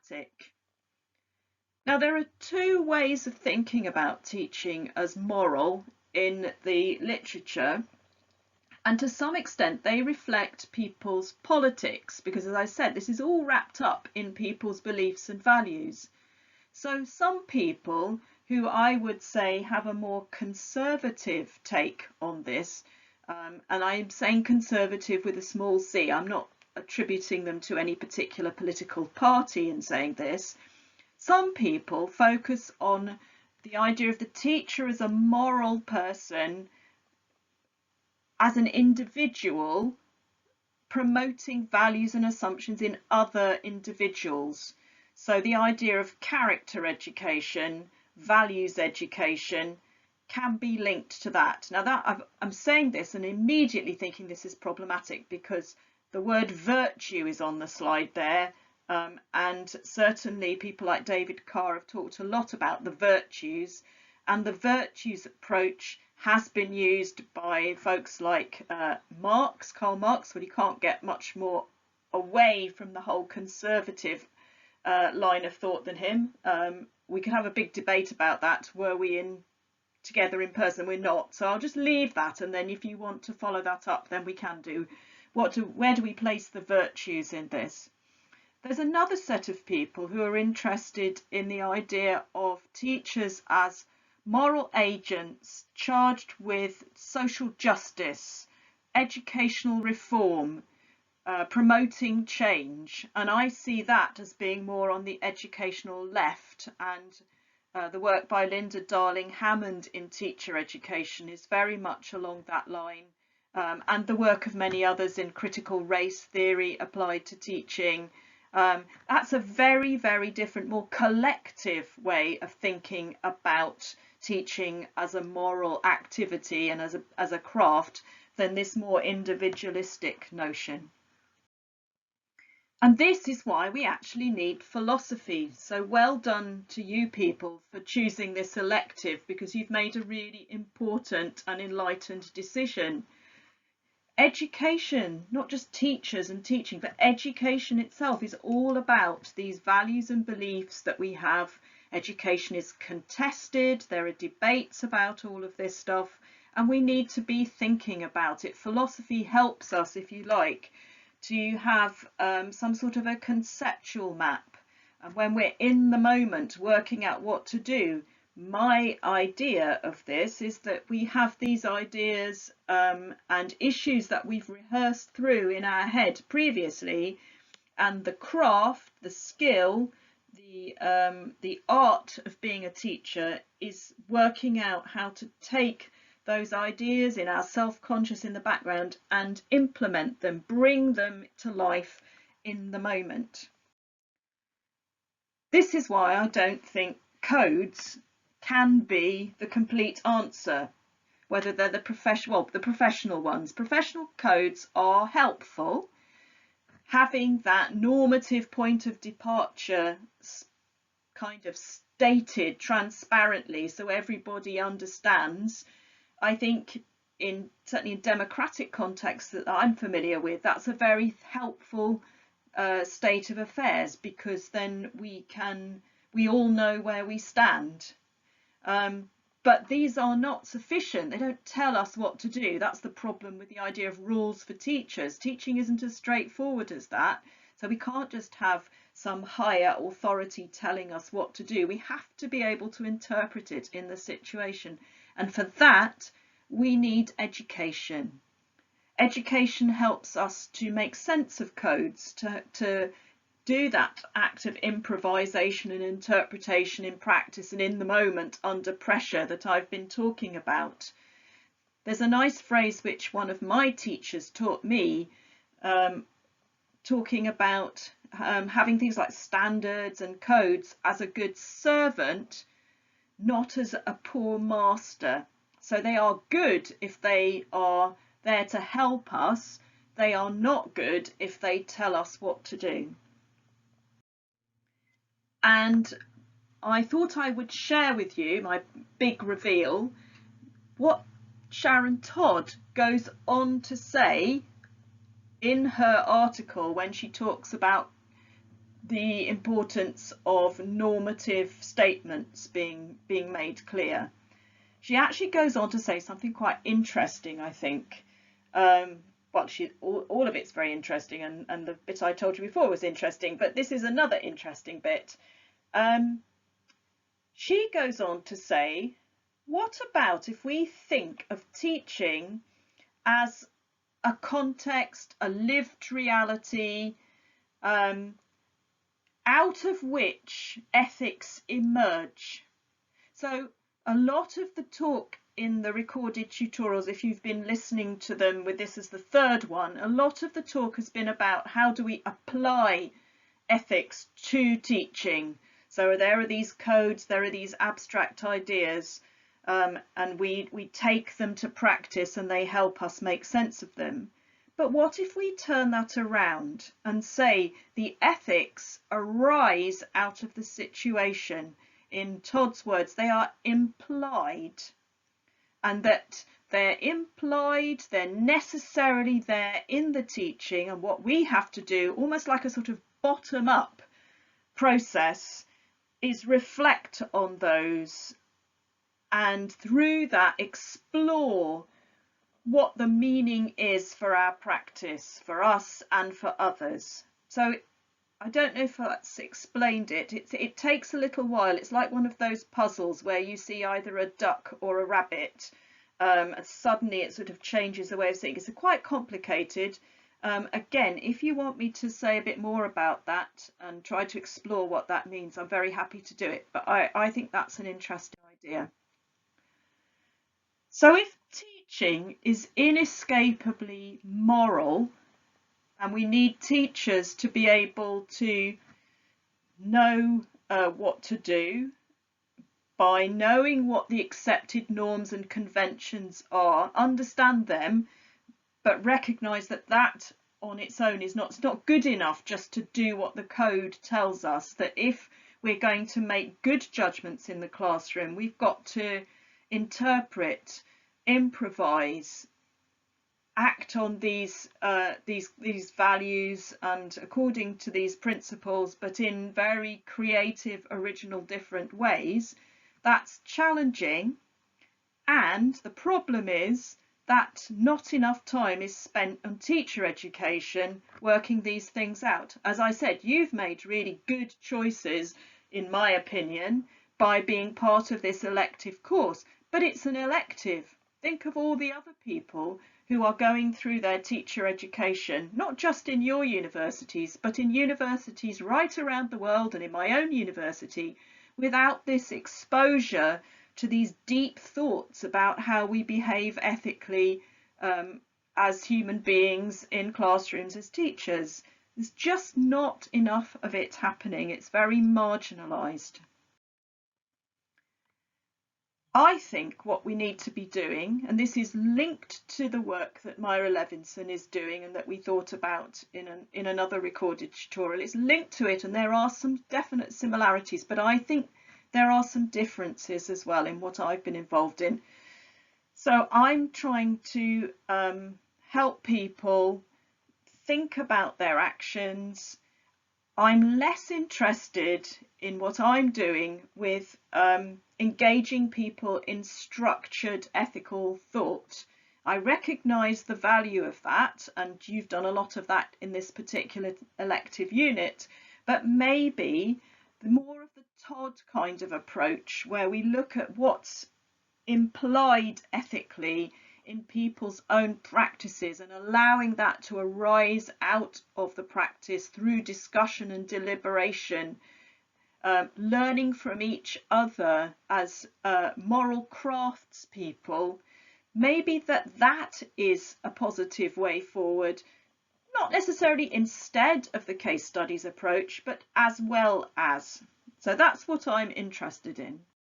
problematic. Now, there are two ways of thinking about teaching as moral in the literature, and to some extent they reflect people's politics, because as I said, this is all wrapped up in people's beliefs and values. So some people who I would say have a more conservative take on this, and I'm saying conservative with a small c, I'm not attributing them to any particular political party in saying this. Some people focus on the idea of the teacher as a moral person, as an individual, promoting values and assumptions in other individuals. So the idea of character education, values education can be linked to that. Now I'm saying this and immediately thinking this is problematic because the word virtue is on the slide there, and certainly people like David Carr have talked a lot about the virtues, and the virtues approach has been used by folks like Karl Marx, but you can't get much more away from the whole conservative line of thought than him. We could have a big debate about that. Were we together in person? We're not. So I'll just leave that, and then if you want to follow that up, then we can do. Where do we place the virtues in this? There's another set of people who are interested in the idea of teachers as moral agents charged with social justice, educational reform, promoting change, and I see that as being more on the educational left, and the work by Linda Darling-Hammond in teacher education is very much along that line, and the work of many others in critical race theory applied to teaching. That's a very, very different, more collective way of thinking about teaching as a moral activity and as a craft than this more individualistic notion. And this is why we actually need philosophy. So well done to you people for choosing this elective, because you've made a really important and enlightened decision. Education, not just teachers and teaching, but education itself is all about these values and beliefs that we have. Education is contested, there are debates about all of this stuff, and we need to be thinking about it. Philosophy helps us, if you like, to have some sort of a conceptual map. And when we're in the moment working out what to do, my idea of this is that we have these ideas and issues that we've rehearsed through in our head previously, and the craft, the skill, the art of being a teacher is working out how to take those ideas in our self-conscious in the background and implement them, bring them to life in the moment. This is why I don't think codes can be the complete answer, whether they're the professional ones. Professional codes are helpful. Having that normative point of departure kind of stated transparently so everybody understands, I think certainly in democratic contexts that I'm familiar with, that's a very helpful state of affairs, because then we all know where we stand. But these are not sufficient. They don't tell us what to do. That's the problem with the idea of rules for teachers. Teaching isn't as straightforward as that. So we can't just have some higher authority telling us what to do. We have to be able to interpret it in the situation. And for that, we need education. Education helps us to make sense of codes, to do that act of improvisation and interpretation in practice and in the moment under pressure that I've been talking about. There's a nice phrase which one of my teachers taught me, talking about having things like standards and codes as a good servant, not as a poor master. So they are good if they are there to help us. They are not good if they tell us what to do. And I thought I would share with you my big reveal, what Sharon Todd goes on to say in her article when she talks about the importance of normative statements being made clear. She actually goes on to say something quite interesting, I think. Well, all of it's very interesting, and the bit I told you before was interesting, but this is another interesting bit. She goes on to say, what about if we think of teaching as a context, a lived reality, out of which ethics emerge? So a lot of the talk in the recorded tutorials, if you've been listening to them with this as the third one, a lot of the talk has been about how do we apply ethics to teaching. So there are these codes, there are these abstract ideas, and we take them to practice and they help us make sense of them. But what if we turn that around and say the ethics arise out of the situation? In Todd's words, they are implied, and that they're implied, they're necessarily there in the teaching, and what we have to do, almost like a sort of bottom-up process, is reflect on those, and through that explore what the meaning is for our practice, for us and for others. So I don't know if that's explained it. It takes a little while. It's like one of those puzzles where you see either a duck or a rabbit, and suddenly it sort of changes the way of seeing. It's quite complicated. Again, if you want me to say a bit more about that and try to explore what that means, I'm very happy to do it. But I think that's an interesting idea. So if teaching is inescapably moral, and we need teachers to be able to know what to do by knowing what the accepted norms and conventions are, understand them, but recognise that that on its own is not, it's not good enough just to do what the code tells us, that if we're going to make good judgments in the classroom, we've got to interpret, improvise, act on these values and according to these principles, but in very creative, original, different ways. That's challenging, and the problem is that not enough time is spent on teacher education working these things out. As I said, you've made really good choices, in my opinion, by being part of this elective course, but it's an elective. Think of all the other people who are going through their teacher education, not just in your universities, but in universities right around the world and in my own university, without this exposure to these deep thoughts about how we behave ethically as human beings in classrooms as teachers. There's just not enough of it happening. It's very marginalised. I think what we need to be doing, and this is linked to the work that Myra Levinson is doing and that we thought about in another recorded tutorial, it's linked to it, and there are some definite similarities, but I think there are some differences as well in what I've been involved in. So I'm trying to help people think about their actions. I'm less interested in what I'm doing with engaging people in structured ethical thought. I recognise the value of that, and you've done a lot of that in this particular elective unit, but maybe more of the Todd kind of approach, where we look at what's implied ethically in people's own practices and allowing that to arise out of the practice through discussion and deliberation, learning from each other as moral craftspeople. Maybe that is a positive way forward, not necessarily instead of the case studies approach, but as well as. So that's what I'm interested in.